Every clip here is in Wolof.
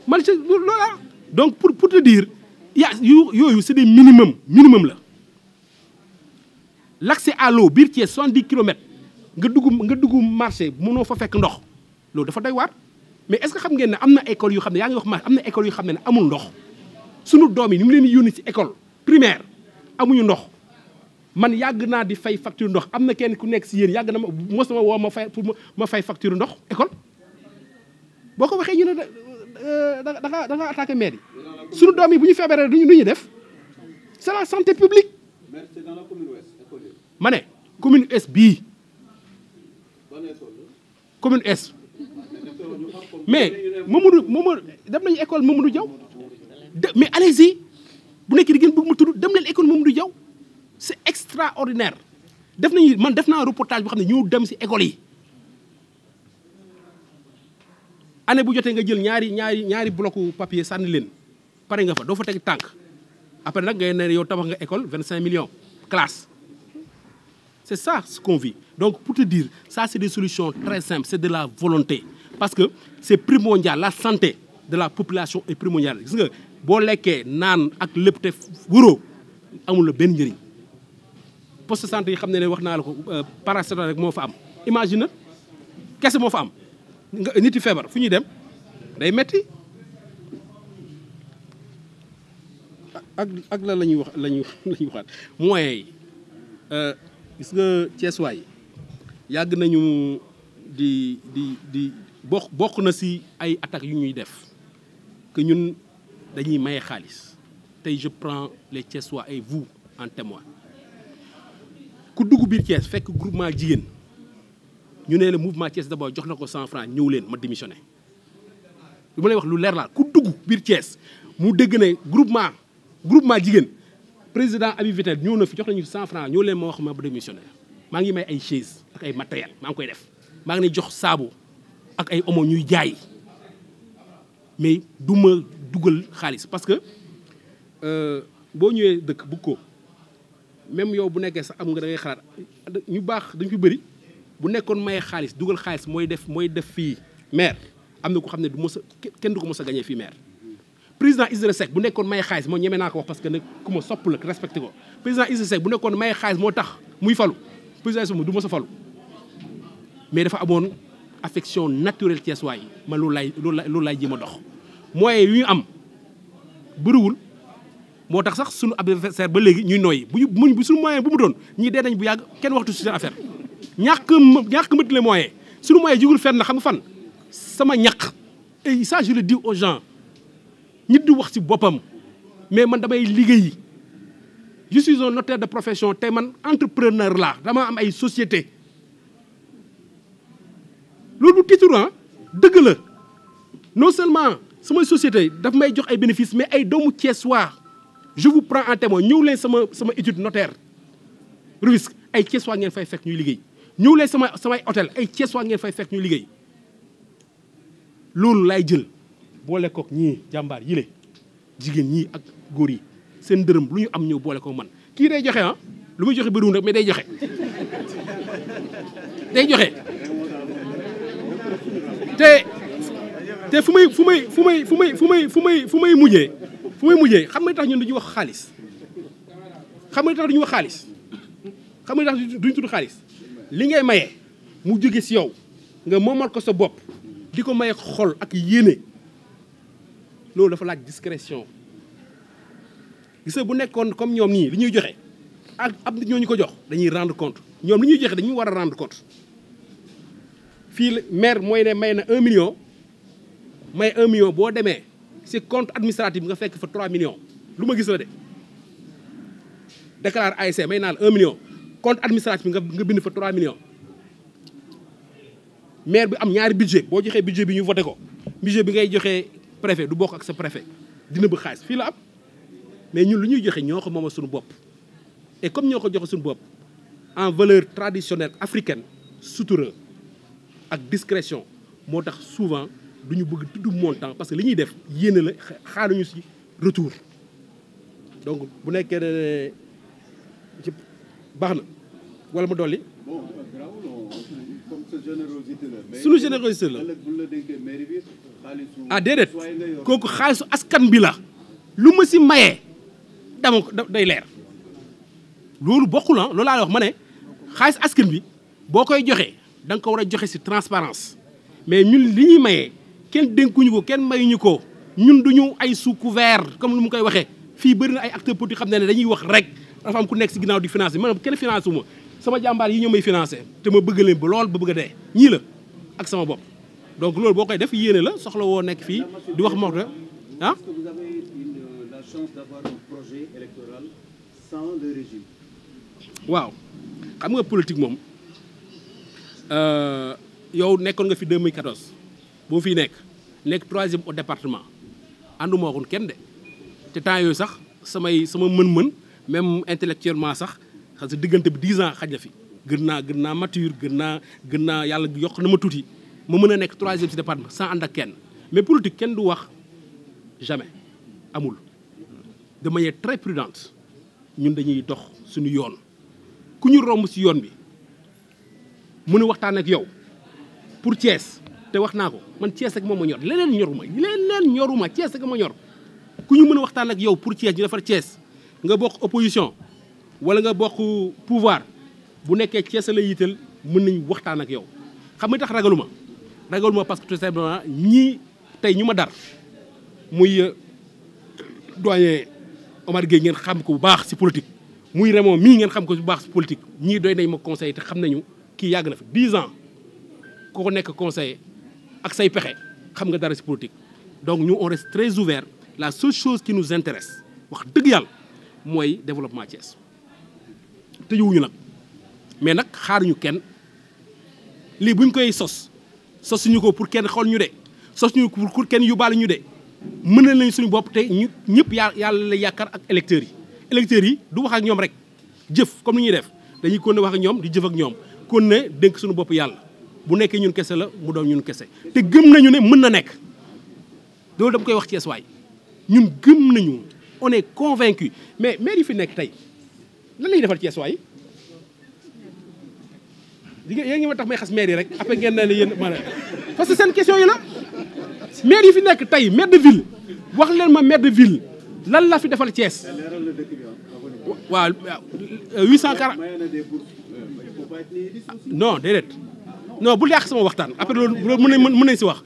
man ci loola donc pour te dire yooyu c'est des minimum la l'accès à l'eau biir Thiès 70 kilomètres nga dugg marché mënoo fa fekk ndox loolu dafa doy waar mais est-ce que xam ngeen ne am na école yu xam ne yaa ngi wax marché am na école yu xam ne amul ndox sunu doom yi ñu ngi leen di yónni ci école primaire amuñu ndox man yàgg naa di fay facture ndox am na kenn ku nekk ci yéen yàgg na mos na ma woo ma fay pour ma fay facture ndox école boo ko waxee ñu ne da nga attaqué maire yi sunu doom yi bu ñu feebaree du ñu def c'est la santé publique. C'est dans la commune ouest. ma ne commune est bii commune est mais Mamadou dem nañu école Mamadou Diaw mais allez-y bu nekk di ngeen bëgg mu tudd dem leen école Mamadou Diaw c'est extraordinaire def naa reportage boo xam ne ñu dem ci école yi année bu jotee nga jël ñaari blocu papier sànni leen pare nga fa doo fa teg tànk après nag ngay ne yow tabax nga école 25 millions classe. C'est ça ce qu'on vit. Donc, pour te dire, ça, c'est des solutions très simples. C'est de la volonté. Parce que c'est primordial. La santé de la population est primordiale. Gis nga boo lekkee naan ak lépp te wóoroo amul la benn njëriñ poste de santé yi xam ne wax naa la ko paracétamol rek moo fa am. imagine kese moo fa am nga nit yi feebar fu ñuy dem day metti ak la ñuy waxaat moyens yi. gis nga Thiessois yi yàgg nañu di bokk na ci ay attaques yu ñuy def que ñun dañuy maye xaalis tey je prends les Thiessois et vous en témoin ku dugg biir Thiès fekk groupement jigéen ñu ne le mouvement Thiès d'abord jox na ko 100 francs ñëw leen ma démissionné lu ma lay wax lu leer laa ku dugg biir Thiès mu dégg ne groupement jigéen président Habib Vitel ñëw na fi jox nañu 100 francs ñoo leen ma wax ma ba démissionnaire maa ngi may ay chaise ak ay matériel maa ngi koy def maa ngi lay jox saabu ak ay omo ñuy jaay mais du ma dugal xaalis parce que boo ñëwee dëkk bu ko même yow bu nekkee sax am nga da ngay xalaat ñu baax dañ fi bëri bu nekkoon maye xaalis dugal xaalis mooy def fii maire am na ko xam ne du mos a kenn du ko mos a gagné fii maire. président Idrissa Seck bu nekkoon may xaalis moo ñeme naa ko wax parce que nag ku ma sopp la respecté ko président Idrissa Seck bu nekkoon may xaalis moo tax muy falu président Idrissa du mos a falu mais dafa amoon affection naturelle Thiessois yi man loolu laay jéem a dox. moyens yu ñu am bëriwul moo tax sax suñu adversaire ba léegi ñuy noyyi bu suñu moyen bu mu doon ñii dee nañ bu yàgg kenn waxtu si seen affaire ñàkk mëtt les moyens suñu moyen jugul fenn xam nga fan sama ñàkk et ça je le dis aux gens. nit di wax ci boppam mais man damay liggéey je suis un notaire de profession te man entrepreneur laa dama am ay société loolu du titre dëgg la non seulement samay société daf may jox ay bénéfices mais ay doomu Thiessois je vous prends en témoin ñëw leen sama étude notaire Rufisque ay Thiessois ngeen fay fekk ñuy liggéey ñëw leen samay hôtel ay Thiessois ngeen fay fekk ñuy liggéey loolu laay jël boole kook ñii jàmbaar yile jigéen ñii ak góor yi seen dërëm lu ñu am ñëw boole ko man kii day joxe lu muy joxe bëriwul rek mais day joxe te fu may mujjee xam nga tax ñun duñu wax xaalis xam nga tax duñu wax xaalis xam nga tax duñu tudd xaalis li ngay maye mu jóge ci yow nga moomal ko sa bopp di ko maye xol ak yéene loolu dafa laaj discrétion gis nga bu nekkoon comme ñoom nii li ñuy joxe ak ab nit ñooñu ko jox dañuy rendre compte ñoom li ñuy joxe dañuy war a rendre compte fii maire mooy ne may na 1 million may 1 million boo demee ci compte administratif nga fekk fa 3 millions lu ma gis la de déclare ASC may naa la 1 million compte administratif nga bind fa 3 millions maire bi am ñaari budget boo joxee budget bi ñu voté ko budget bi ngay joxee préfet du bokk ak sa préfet dina bëgg xaalis fii la am mais ñun lu ñuy joxe ñoo ko moom suñu bopp et comme ñoo ko joxe suñu bopp en valeur traditionnelle africaine sutura ak discrétion moo tax souvent du ñu bëgg tudd montant parce que li ñuy def yéene la xaaruñu ci retour donc bu nekkee ne baax na wala ma dolli. suñu générosité la ah déedéet kooku xaalisu askan bi la lu ma si mayee dama ko day leer loolu bokkul ah loolu laa wax ma ne xaalis askan bi boo koy joxee da nga ko war a joxe si transparence mais ñun li ñuy mayee kenn dénkuñu ko kenn mayuñu ko ñun duñu ay sous couvert comme lu mu koy waxee fii bëri na ay acteurs politiques xam ne dañuy wax rek dafa am ku nekk si ginnaaw di financé man kenn financé wu ma sama jàmbaar yi ñoo may financé te ma bëgg leen ba lool ba bëgg a dee ñii la ak sama bopp donc loolu boo koy def yéene la soxla woo nekk fii di wax moo ah. Est-ce que vous avez la chance d'avoir un projet électoral sans le régime? waaw xam nga politique moom yow nekkoon nga fi 2014 boo fiy nekk 3e au département ànduma waxoon kenn de te temps yooyu sax sama mën-mën même intellectuellement sax parce que diggante bi 10 ans xaj na fi gën naa mature gën naa yàlla yokk na ma tuuti ma mën a nekk 3e ci département sans ànd ak kenn mais politique kenn du wax jamais amul de manière très prudente ñun dañuy dox suñu yoon ku ñu romb ci yoon bi mën a waxtaan ak yow pour Thiès te wax naa ko man Thiès ak moom ma ñor leneen ñoruma Thiès ak ma ñor ku ñu mën a waxtaan ak yow pour Thiès ñu defar Thiès nga bokk opposition wala nga bokk pouvoir bu nekkee Thiès la yitteel mën nañ waxtaan ak yow xam nga tax ragaluma parce que tout simplement ñii tey ñu ma dar muy doyen Omar Gueye ngeen xam ko bu baax ci politique muy Raymond mii ngeen xam ko bu baax ci politique ñii doy nañ ma conseil te xam nañu kii yàgg na fi 10 ans ko nekk conseiller ak say pexe xam nga dara ci politique donc ñu on reste très ouvert la seule chose qui nous intéresse wax dëgg yàlla mooy développement Thiès tëjuwuñu nag mais nag xaaruñu kenn lii buñ koy sosuñu ko pour kenn xool ñu de sosuñu ko pour kenn yóbbaale ñu de mënal nañ suñu bopp te ñu ñëpp yàlla la yaakaar ak électeurs yi du wax ak ñoom rek jëf comme ni ñuy def dañuy kon ne wax ak ñoom di jëf ak ñoom kon ne dénk suñu bopp yàlla bu nekkee ñun kese la mu doon ñun kese te gëm nañu ne mën na nekk loolu dama koy wax Thiès waay ñun gëm nañu on est convaincu mais maire yi fi nekk tey lan la ñuy defal Thiès waay yéen ngi ma tax may xas maire yi rek après ngeen ne yéen ma parce que seen question yi la maire yi fi nekk tey maire de ville wax leen ma maire de ville lan la fi defal Thiès waaw 840 non déedéet non bul yàq sama waxtaan après loolu mën nañ si wax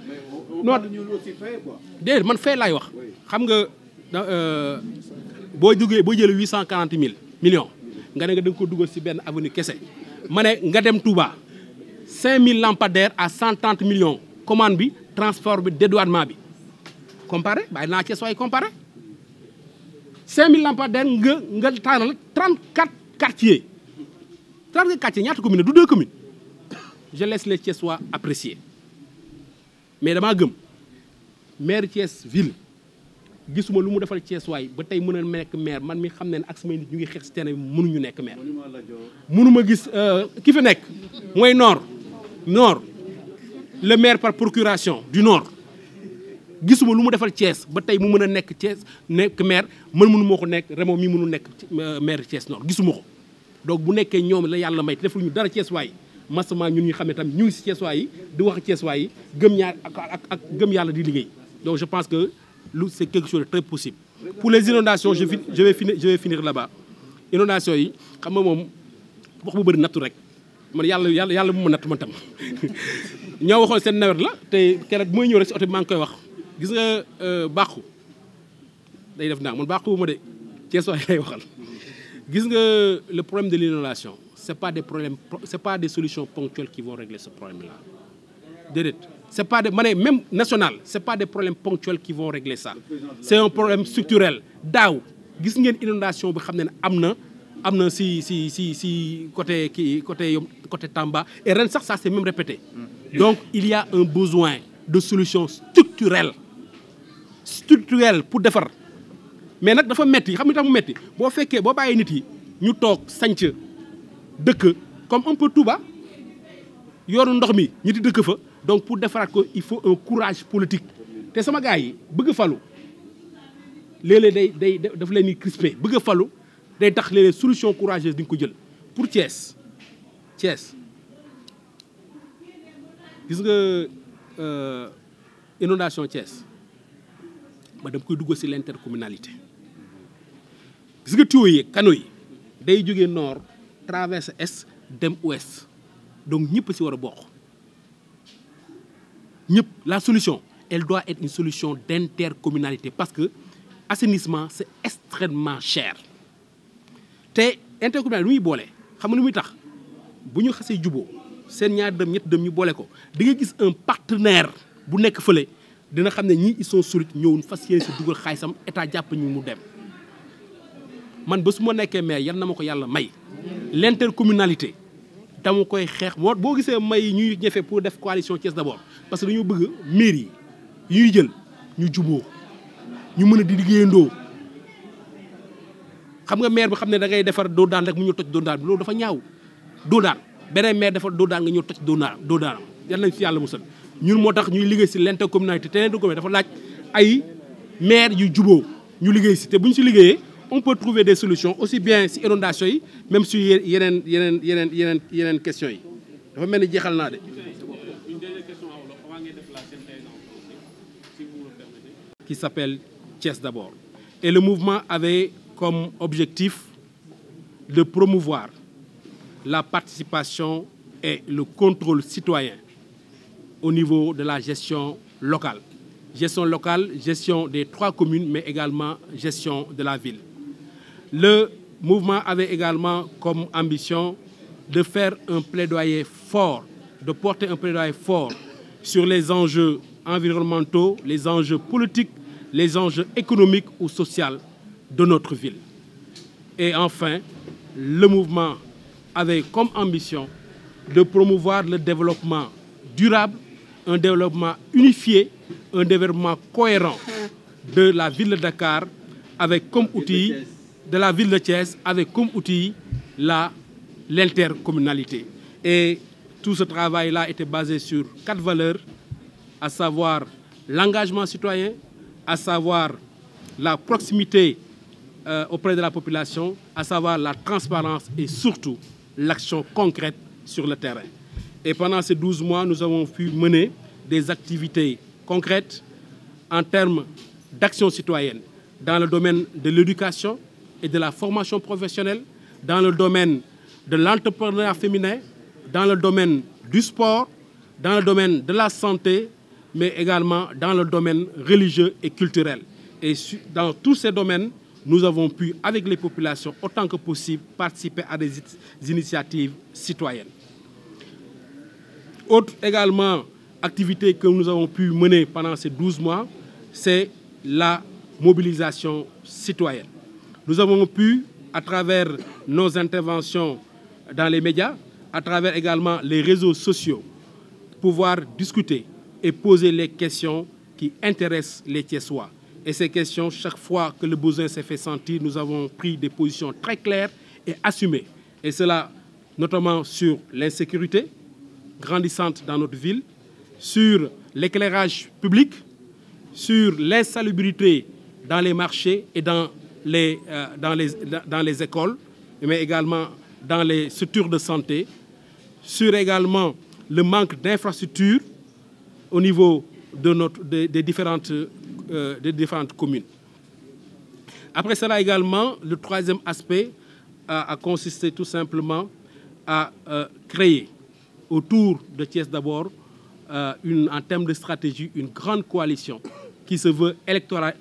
non déedéet man fay laay wax xam nga boo jëlee 840 millions nga ne nga da nga ko dugal si benn avenue kese ma ne nga dem Touba 5000 lampadaires à 130 millions commande bi transport bi dédouanement bi comparé bàyyi naa Thiès waay comparé 5000 lampadaires nga tànnal 34 quartiers 34 quartiers ñaata communes du 2 communes je laisse les Thiessois apprécier mais damaa gëm maire Thiès ville gisuma lu mu defal Thiès waay ba tey mën a nekk maire man mi xam ne ak samay nit ñu ngi xeex si terrain bi mënuñu nekk maire. mënuma gis ki fi nekk mooy nord le maire par procuration du nord gisuma lu mu defal Thiès ba tey mu mën a nekk Thiès nekk maire mënu moo ko nekk Raymond mi mënu nekk maire Thiès nord gisuma ko donc bu nekkee ñoom la yàlla may te deful ñu dara Thiès waay massement ñun ñu xam ne tam ñu ngi si Thiès waay yi di wax Thiès waay yi gëm ñaar ak gëm yàlla di liggéey donc je pense que c'est quelque chose de très possible. Pour les inondations je vais finir là-bas inondations yi xam nga moom wax bu bëri nattu rek man yàlla bu ma natt man tam ñoo waxoon seen nawet la te keroog bu may ñëw rek si oto bi maa ngi koy wax gis nga bàqu day def naa man bàqu bu ma de Thiès waay lay waxal gis nga le problème de l'inondation c'est pas des solutions ponctuelles qui vont régler ce problème-là déedéet c'est pas des même national c'est pas des problèmes ponctuels qui vont régler ça c'est un problème structurel daaw gis ngeen inondation bi xam ne am na si côté Tamba et ren sax ça s'est même répété donc il y a un besoin de solutions structurelles pour defar mais nag dafa metti xam nga tax mu metti boo fekkee boo bàyyee nit yi ñu toog sanc dëkk comme un peu Touba yoonu ndox mi ñu di dëkk fa donc pour defaraat ko il faut un courage politique te sama gars yi bëgg falu léeg-léeg day daf leen ni crispé bëgg falu day tax léeg-léeg solution courageuse di nga ko jël pour Thiès gis nga inondation Thiès ba dama koy dugg ci l'intercommunalité gis nga tuyaux yi canaux yi day jógee nord traverse est dem ouest donc ñëpp ci war a bokk ñëpp. La solution elle doit être une solution d'intercommunalité parce que assainissement c'est extrêmement cher te intercommunalité lu muy boole xam nga lu muy tax bu ñu xasee juboo seen ñaar dëm ñett dëm ñu boole ko di nga gis un partenaire bu nekk fële dina xam ne ñii ils sont solides ñëwun fas yéene si dugal xaalisam état jàpp ñu mu dem. man ba su ma nekkee maire yan na ma ko yàlla may l'intercommunalité dama koy xeex moo boo gisee may ñuy ñefe pour def coalition Thiès d'abord parce que dañoo bëgg mairie yi ñuy jël ñu juboo ñu mën a di liggéeyandoo. xam nga maire bi xam ne da ngay defar doo daan rek mu ñu toj doo daan bi loolu dafa ñaaw doo daan beneen maire defar doo daan nga ñëw toj doo daan yal nañ fi yàlla musal. ñun moo tax ñuy liggéey si l'intercommunalité te l'intercommunalité dafa laaj ay maire yu juboo ñu liggéey si te bu ñu si liggéeyee on peut trouver des solutions aussi bien si inondation yi même si yeneen questions yi dafa mel ni jeexal naa de. Qui s'appelle Thiès d'abord. Et le mouvement avait comme objectif de promouvoir la participation et le contrôle citoyen au niveau de la gestion locale. Gestion locale, gestion des 3 communes, mais également gestion de la ville. Le mouvement avait également comme ambition de faire un plaidoyer fort, de porter un plaidoyer fort sur les enjeux environnementaux, les enjeux politiques, les enjeux économiques ou sociaux de notre ville. Et enfin, le mouvement avait comme ambition de promouvoir le développement durable, un développement unifié, un développement cohérent de la ville de Dakar avec comme outil, de la ville de Thiès avec comme outil l'intercommunalité. Et tout ce travail-là était basé sur 4 valeurs, à savoir l'engagement citoyen, à savoir la proximité auprès de la population, à savoir la transparence et surtout l'action concrète sur le terrain. Et pendant ces 12 mois, nous avons pu mener des activités concrètes en termes d'action citoyenne dans le domaine de l'éducation et de la formation professionnelle, dans le domaine de l'entrepreneuriat féminin, dans le domaine du sport, dans le domaine de la santé, mais également dans le domaine religieux et culturel. Et dans tous ces domaines, nous avons pu, avec les populations, autant que possible, participer à des initiatives citoyennes. Autre également activité que nous avons pu mener pendant ces 12 mois, c'est la mobilisation citoyenne. Nous avons pu, à travers nos interventions dans les médias, à travers également les réseaux sociaux, pouvoir discuter et poser les questions qui intéressent les Thiessois. Et ces questions, chaque fois que le besoin s'est fait sentir, nous avons pris des positions très claires et assumées. Et cela, notamment sur l'insécurité grandissante dans notre ville, sur l'éclairage public, sur l'insalubrité dans les marchés et dans les écoles, mais également dans les structures de santé, sur également le manque d'infrastructures au niveau des différentes communes. Après cela également, le troisième aspect a consisté tout simplement à créer autour de Thiès d'abord, en termes de stratégie, une grande coalition qui se veut électorale,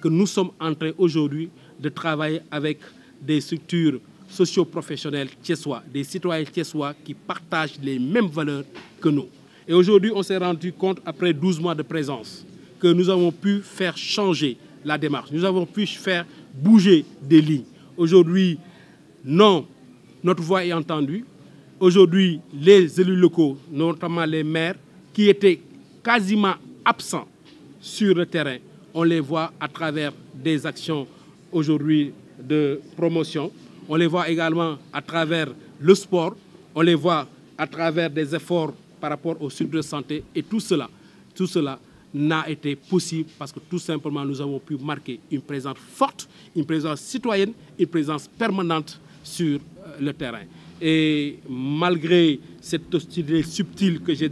que nous sommes en train aujourd'hui de travailler avec des structures socio-professionnelles thiessois, des citoyens thiessois qui partagent les mêmes valeurs que nous. Et aujourd'hui, on s'est rendu compte, après 12 mois de présence, que nous avons pu faire changer la démarche. Nous avons pu faire bouger des lignes. Aujourd'hui, non, notre voix est entendue. Aujourd'hui, les élus locaux, notamment les maires, qui étaient quasiment absents sur le terrain, on les voit à travers des actions aujourd'hui de promotion. On les voit également à travers le sport. On les voit à travers des efforts par rapport aux structures de santé. Et tout cela n'a été possible parce que tout simplement nous avons pu marquer une présence forte, une présence citoyenne, une présence permanente sur le terrain. Et malgré cette hostilité subtile que j'ai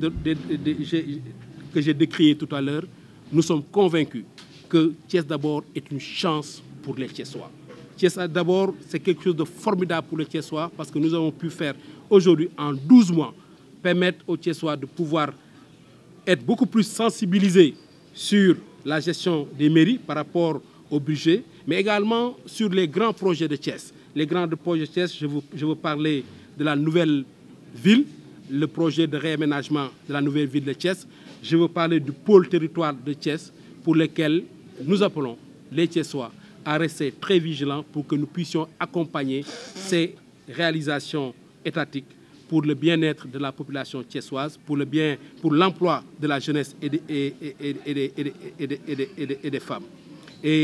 décriée tout à l'heure, nous sommes convaincus que Thiès d'abord est une chance pour les Thiessois. Thiès d'abord, c'est quelque chose de formidable pour les Thiessois parce que nous avons pu faire aujourd'hui, en 12 mois, permettre aux Thiessois de pouvoir être beaucoup plus sensibilisés sur la gestion des mairies par rapport au budget, mais également sur les grands projets de Thiès. Les grands projets de Thiès, je veux parler de la nouvelle ville, le projet de réaménagement de la nouvelle ville de Thiès. Je veux parler du pôle territoire de Thiès pour lequel nous appelons les Thiessois à rester très vigilants pour que nous puissions accompagner ces réalisations étatiques pour le bien-être de la population thiessoise, pour l'emploi de la jeunesse et des femmes. Et